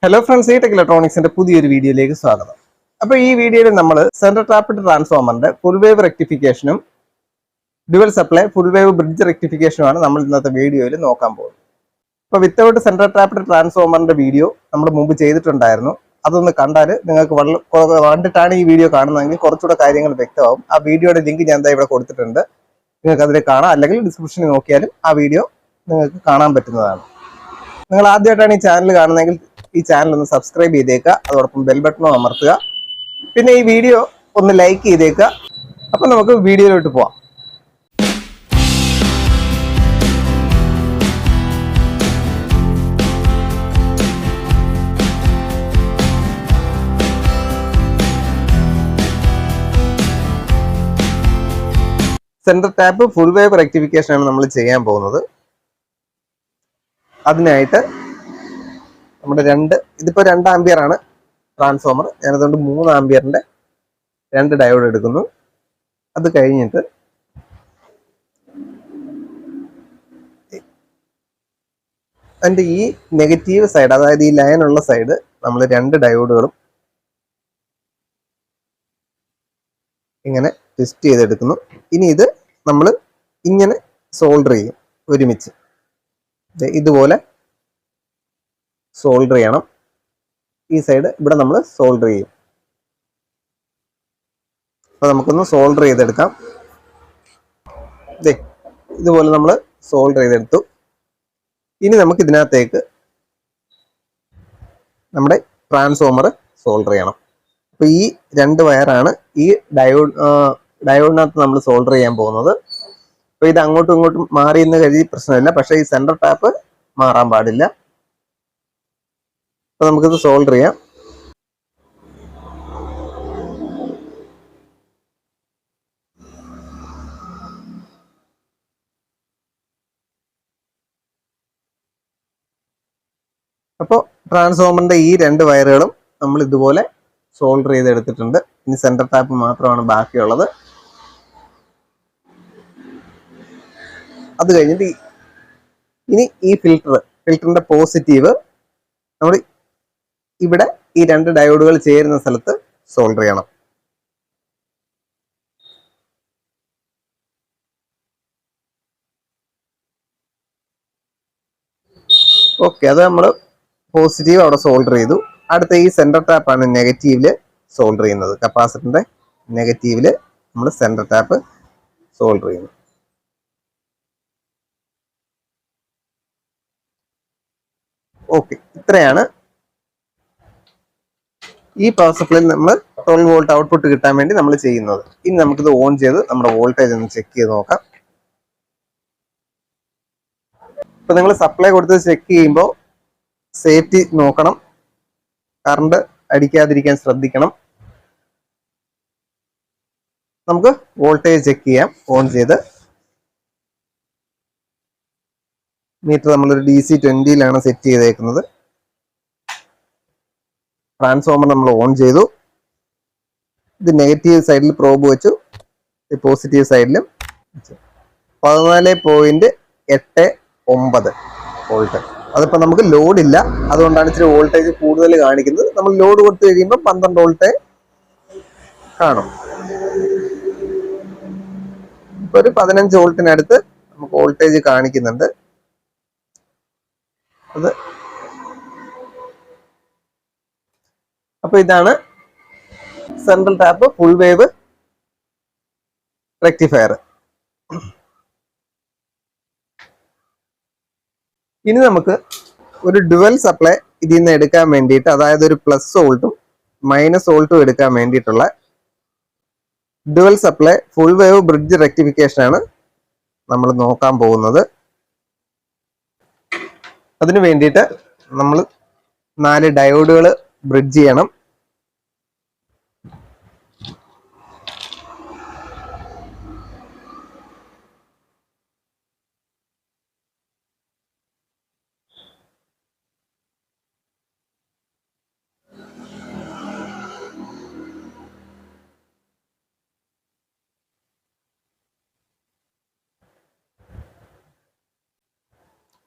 Hello friends, ഈ tech ഇലക്ട്രോണിക്സിന്റെ പുതിയൊരു വീഡിയോയിലേക്ക് സ്വാഗതം. അപ്പോൾ ഈ വീഡിയോയിൽ നമ്മൾ സെൻട്രൽ ടാപ്ഡ് ട്രാൻസ്ഫോമറിന്റെ ഫുൾ വേവ് റെക്ടിഫിക്കേഷനും dual supply full wave bridge റെക്ടിഫിക്കേഷനുമാണ് നമ്മൾ ഇന്നത്തെ വീഡിയോയിൽ നോക്കാൻ പോകുന്നത്. അപ്പോൾ വിത്തൗട്ട് സെൻട്രൽ ടാപ്ഡ് ട്രാൻസ്ഫോമറിന്റെ വീഡിയോ നമ്മൾ മുമ്പ് ചെയ്തിട്ടുണ്ടായിരുന്നു. അതൊന്ന് കണ്ടാൽ നിങ്ങൾക്ക് കണ്ടിട്ടാണ് ഈ വീഡിയോ കാണുന്നതെങ്കിൽ കുറച്ചുകൂടെ കാര്യങ്ങൾ വ്യക്തമാവും. ആ വീഡിയോയുടെ ലിങ്ക് ഞാൻ ഇവിടെ കൊടുത്തിട്ടുണ്ട്, നിങ്ങൾക്ക് അതിൽ കാണാം. അല്ലെങ്കിൽ ഡിസ്ക്രിപ്ഷനിൽ നോക്കിയാലും ആ വീഡിയോ നിങ്ങൾക്ക് കാണാൻ പറ്റുന്നതാണ്. നിങ്ങൾ ആദ്യമായിട്ടാണ് ഈ ചാനൽ കാണുന്നതെങ്കിൽ ഈ ചാനൽ ഒന്ന് സബ്സ്ക്രൈബ് ചെയ്തേക്കുക, അതോടൊപ്പം ബെൽ ബട്ടണും അമർത്തുക. പിന്നെ ഈ വീഡിയോ ഒന്ന് ലൈക്ക് ചെയ്തേക്കുക. അപ്പം നമുക്ക് വീഡിയോയിലോട്ട് പോവാം. Central tap full wave rectification ആണ് നമ്മൾ ചെയ്യാൻ പോകുന്നത്. അതിനായിട്ട് നമ്മുടെ ഇതിപ്പോ 2 ആംപിയർ ആണ് ട്രാൻസ്ഫോമർ. ഞാനതുകൊണ്ട് 3 ആംപിയറിന്റെ 2 ഡയോഡ് എടുക്കുന്നു. അത് കഴിഞ്ഞിട്ട് അതിന്റെ ഈ നെഗറ്റീവ് സൈഡ്, അതായത് ഈ ലൈനുള്ള സൈഡ്, നമ്മൾ 2 ഡയോഡുകളും ഇങ്ങനെ ട്വിസ്റ്റ് ചെയ്തെടുക്കുന്നു. ഇനി ഇത് നമ്മൾ ഇങ്ങനെ സോൾഡർ ചെയ്യും ഒരുമിച്ച്. ഇതുപോലെ സോൾഡർ ചെയ്യണം. ഈ സൈഡ് ഇവിടെ നമ്മൾ സോൾഡർ ചെയ്യും. അപ്പൊ നമുക്കൊന്ന് സോൾഡർ ചെയ്തെടുക്കാം. ഇതുപോലെ നമ്മൾ സോൾഡർ ചെയ്തെടുത്തു. ഇനി നമുക്ക് ഇതിനകത്തേക്ക് നമ്മുടെ ട്രാൻസ്ഫോമർ സോൾഡർ ചെയ്യണം. അപ്പൊ ഈ 2 വയറാണ് ഈ ഡയോഡിനകത്ത് നമ്മൾ സോൾഡർ ചെയ്യാൻ പോകുന്നത്. അപ്പൊ ഇത് അങ്ങോട്ടും ഇങ്ങോട്ടും മാറി എന്ന് കരുതി പ്രശ്നമില്ല, പക്ഷെ ഈ സെൻട്രൽ ടാപ്പ് മാറാൻ പാടില്ല. അപ്പൊ നമുക്കിത് സോൾഡർ ചെയ്യാം. അപ്പോൾ ട്രാൻസ്ഫോമറിന്റെ ഈ 2 വയറുകളും നമ്മൾ ഇതുപോലെ സോൾഡർ ചെയ്തെടുത്തിട്ടുണ്ട്. ഇനി സെൻട്രൽ ടാപ്പ് മാത്രമാണ് ബാക്കിയുള്ളത്. അത് കഴിഞ്ഞിട്ട് ഇനി ഈ ഫിൽറ്ററിന്റെ പോസിറ്റീവ് നമ്മൾ ഇവിടെ ഈ 2 ഡയോഡുകൾ ചേരുന്ന സ്ഥലത്ത് സോൾഡർ ചെയ്യണം. ഓക്കെ, അത് നമ്മൾ പോസിറ്റീവ് അവിടെ സോൾഡർ ചെയ്തു. അടുത്ത ഈ സെൻട്രൽ ടാപ്പാണ് നെഗറ്റീവില് സോൾഡർ ചെയ്യുന്നത്. കപ്പാസിറ്ററിന്റെ നെഗറ്റീവില് നമ്മൾ സെൻട്രൽ ടാപ്പ് സോൾഡർ ചെയ്യുന്നു. ഓക്കെ, ഇത്രയാണ് ഈ പവർ സപ്ലൈയിൽ നമ്മൾ 12 വോൾട്ട് ഔട്ട്പുട്ട് കിട്ടാൻ വേണ്ടി നമ്മൾ ചെയ്യുന്നത്. ഇനി നമുക്കിത് ഓൺ ചെയ്ത് നമ്മുടെ വോൾട്ടേജ് ഒന്ന് ചെക്ക് ചെയ്ത് നോക്കാം. ഇപ്പൊ നിങ്ങൾ സപ്ലൈ കൊടുത്ത് ചെക്ക് ചെയ്യുമ്പോൾ സേഫ്റ്റി നോക്കണം, കറണ്ട് അടിക്കാതിരിക്കാൻ ശ്രദ്ധിക്കണം. നമുക്ക് വോൾട്ടേജ് ചെക്ക് ചെയ്യാം ഓൺ ചെയ്ത്. മീറ്റർ നമ്മളൊരു DC 20-ലാണ് സെറ്റ് ചെയ്തേക്കുന്നത്. ട്രാൻസ്ഫോമർ നമ്മൾ ഓൺ ചെയ്തു. ഇത് നെഗറ്റീവ് സൈഡിൽ പ്രോബ് വെച്ചു, പോസിറ്റീവ് സൈഡിലും 14.89 വോൾട്ട്. അതിപ്പോ നമുക്ക് ലോഡ് ഇല്ല, അതുകൊണ്ടാണ് ഇച്ചിരി വോൾട്ടേജ് കൂടുതൽ കാണിക്കുന്നത്. നമ്മൾ ലോഡ് കൊടുത്തു കഴിയുമ്പോൾ 12 വോൾട്ടേ കാണും. ഇപ്പൊ ഒരു 15 വോൾട്ടിനടുത്ത് നമുക്ക് വോൾട്ടേജ് കാണിക്കുന്നുണ്ട്. അത് അപ്പൊ ഇതാണ് central tap full wave rectifier. ഇനി നമുക്ക് ഒരു ഡുവൽ സപ്ലൈ ഇതിൽ നിന്ന് എടുക്കാൻ വേണ്ടിയിട്ട്, അതായത് ഒരു പ്ലസ് വോൾട്ടും മൈനസ് വോൾട്ടും എടുക്കാൻ വേണ്ടിയിട്ടുള്ള dual supply full wave bridge rectification ആണ് നമ്മൾ നോക്കാൻ പോകുന്നത്. അതിനു വേണ്ടിയിട്ട് നമ്മൾ 4 ഡയോഡുകൾ ബ്രിഡ്ജ് ചെയ്യണം.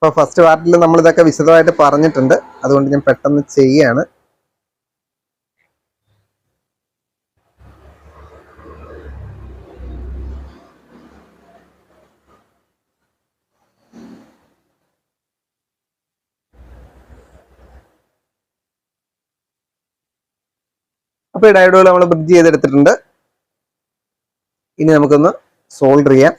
അപ്പോൾ ഫസ്റ്റ് പാർട്ടിൽ നമ്മൾ ഇതൊക്കെ വിശദമായിട്ട് പറഞ്ഞിട്ടുണ്ട്, അതുകൊണ്ട് ഞാൻ പെട്ടെന്ന് ചെയ്യാണ്. അപ്പോൾ ഈ ഡയോഡുകൾ നമ്മൾ ബ്രിഡ്ജ് ചെയ്തെടുത്തിട്ടുണ്ട്. ഇനി നമുക്കൊന്ന് സോൾഡർ ചെയ്യാം.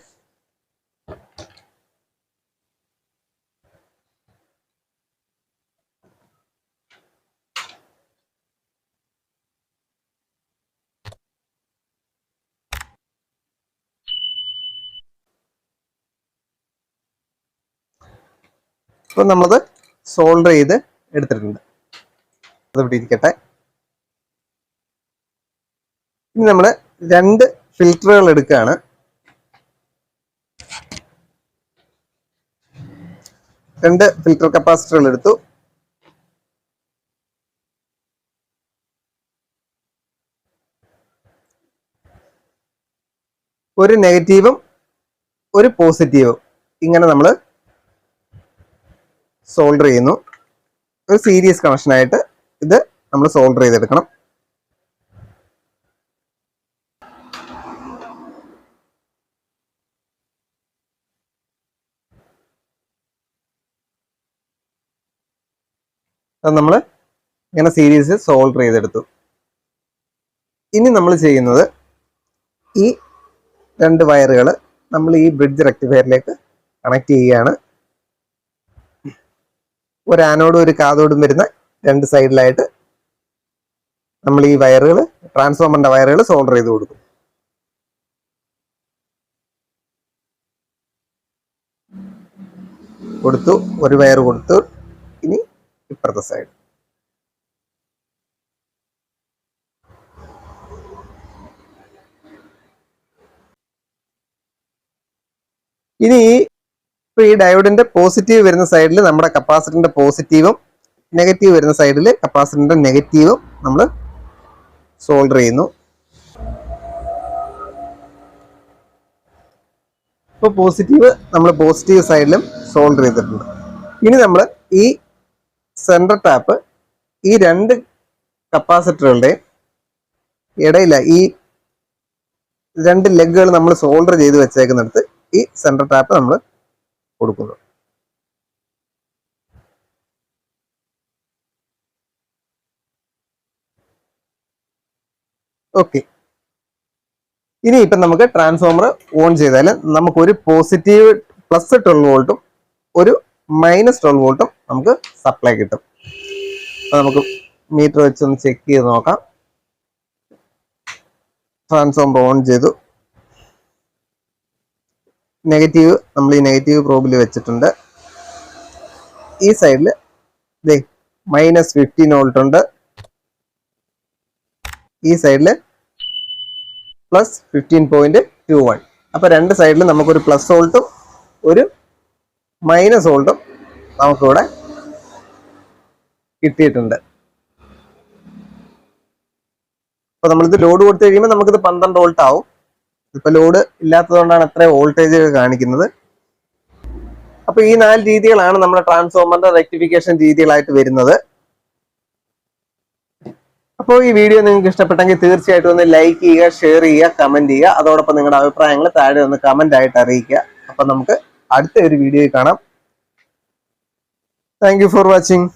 അപ്പോൾ നമ്മളത് സോൾഡർ ചെയ്ത് എടുത്തിട്ടുണ്ട്. അത് ഇവിടെ ഇരിക്കട്ടെ. ഇനി നമ്മൾ 2 ഫിൽറ്ററുകൾ എടുക്കുകയാണ്. 2 ഫിൽറ്റർ കപ്പാസിറ്ററുകൾ എടുത്തു. ഒരു നെഗറ്റീവും ഒരു പോസിറ്റീവും ഇങ്ങനെ നമ്മൾ സോൾഡർ ചെയ്യുന്നു. ഒരു സീരീസ് കണക്ഷനായിട്ട് ഇത് നമ്മൾ സോൾഡർ ചെയ്തെടുക്കണം. അത് നമ്മൾ ഇങ്ങനെ സീരീസ് സോൾഡർ ചെയ്തെടുത്തു. ഇനി നമ്മൾ ചെയ്യുന്നത് ഈ 2 വയറുകൾ നമ്മൾ ഈ ബ്രിഡ്ജ് റെക്ടിഫയറിലേക്ക് കണക്ട് ചെയ്യുകയാണ്. ഒരു ആനോഡും ഒരു കാഥോഡും വരുന്ന 2 സൈഡിലായിട്ട് നമ്മൾ ഈ വയറുകൾ, ട്രാൻസ്ഫോമറിന്റെ വയറുകൾ സോൾഡർ ചെയ്ത് കൊടുക്കും. കൊടുത്തു, ഒരു വയർ കൊടുത്തു. ഇനി ഇപ്പുറത്തെ സൈഡ്. ഇനി ഈ ഡയോഡിന്റെ പോസിറ്റീവ് വരുന്ന സൈഡിൽ നമ്മുടെ കപ്പാസിറ്ററിന്റെ പോസിറ്റീവും, നെഗറ്റീവ് വരുന്ന സൈഡിൽ കപ്പാസിറ്ററിന്റെ നെഗറ്റീവും നമ്മൾ സോൾഡർ ചെയ്യുന്നു. ഇപ്പോൾ പോസിറ്റീവ് നമ്മൾ പോസിറ്റീവ് സൈഡിലും സോൾഡർ ചെയ്തിട്ടുണ്ട്. ഇനി നമ്മൾ ഈ സെൻട്രൽ ടാപ്പ് ഈ 2 കപ്പാസിറ്ററുകളുടെ ഇടയില ഈ 2 ലെഗുകൾ നമ്മൾ സോൾഡർ ചെയ്ത് വെച്ചേക്കുന്നിടത്ത് ഈ സെൻട്രൽ ടാപ്പ് നമ്മൾ കൊടുക്കുന്നു. ഓക്കെ. ഇനി ഇപ്പം നമുക്ക് ട്രാൻസ്ഫോമർ ഓൺ ചെയ്താൽ നമുക്കൊരു പോസിറ്റീവ് പ്ലസ് 12 വോൾട്ടും ഒരു മൈനസ് 12 വോൾട്ടും നമുക്ക് സപ്ലൈ കിട്ടും. അപ്പോൾ നമുക്ക് മീറ്റർ വെച്ചൊന്ന് ചെക്ക് ചെയ്ത് നോക്കാം. ട്രാൻസ്ഫോമർ ഓൺ ചെയ്തു. നെഗറ്റീവ് നമ്മൾ ഈ നെഗറ്റീവ് പ്രോബിൽ വെച്ചിട്ടുണ്ട്. ഈ സൈഡിൽ മൈനസ് 15 വോൾട്ട് ഉണ്ട്. ഈ സൈഡിൽ പ്ലസ് 15.21. അപ്പൊ 2 സൈഡിലും നമുക്കൊരു പ്ലസ് വോൾട്ടും ഒരു മൈനസ് വോൾട്ടും നമുക്കിവിടെ കിട്ടിയിട്ടുണ്ട്. അപ്പൊ നമ്മളിത് ലോഡ് കൊടുത്തു കഴിയുമ്പോൾ നമുക്കിത് 12 വോൾട്ട് ആവും. ഇപ്പൊ ലോഡ് ഇല്ലാത്തതുകൊണ്ടാണ് അത്ര വോൾട്ടേജ് കാണിക്കുന്നത്. അപ്പൊ ഈ 4 രീതികളാണ് നമ്മുടെ ട്രാൻസ്ഫോമറിന്റെ റെക്ടിഫിക്കേഷൻ രീതികളായിട്ട് വരുന്നത്. അപ്പോൾ ഈ വീഡിയോ നിങ്ങൾക്ക് ഇഷ്ടപ്പെട്ടെങ്കിൽ തീർച്ചയായിട്ടും ഒന്ന് ലൈക്ക് ചെയ്യുക, ഷെയർ ചെയ്യുക, കമന്റ് ചെയ്യുക. അതോടൊപ്പം നിങ്ങളുടെ അഭിപ്രായങ്ങൾ താഴെ ഒന്ന് കമന്റ് ആയിട്ട് അറിയിക്കുക. അപ്പൊ നമുക്ക് അടുത്ത ഒരു വീഡിയോയിൽ കാണാം. Thank you for watching.